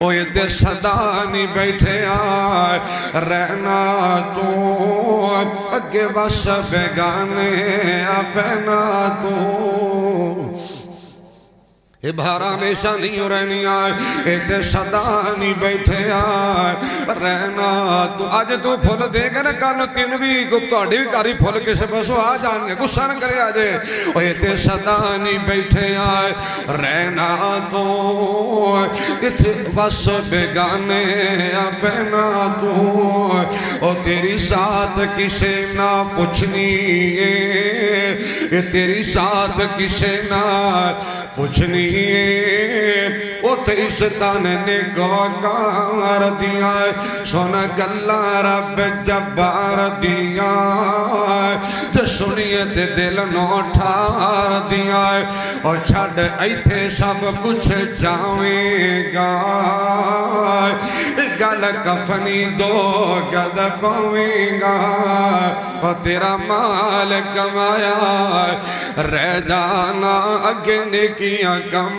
ओए ते सदा नहीं बैठे आए रहना तू अगे बस बेगाने अपना तू ये भारा हमेशा नहीं रहनी आए ते सदा नहीं बैठे आए रहना तू अज तू फुल देगा ना कल तीन भी थोड़ी भी कारी फुल किसी पासों आ जाएंगे गुस्सा न करे अजे ओए ते सदा नहीं बैठे आए रहना तू इथे बस बेगाने अपना तू ओ तेरी साथ किसे ना पूछनी ये तेरी साथ किसे ना पूछनी उते इज्जतां ने गौकार दिया सुन गल्ला रब जब्बार दिया ते सुनिए ते दिल नो ठार दिया और छड़ इथे सब कुछ जावेगा गल कफनी दो गद पवेगा और तेरा माल कमाया रह जाना अगे नेकियां कम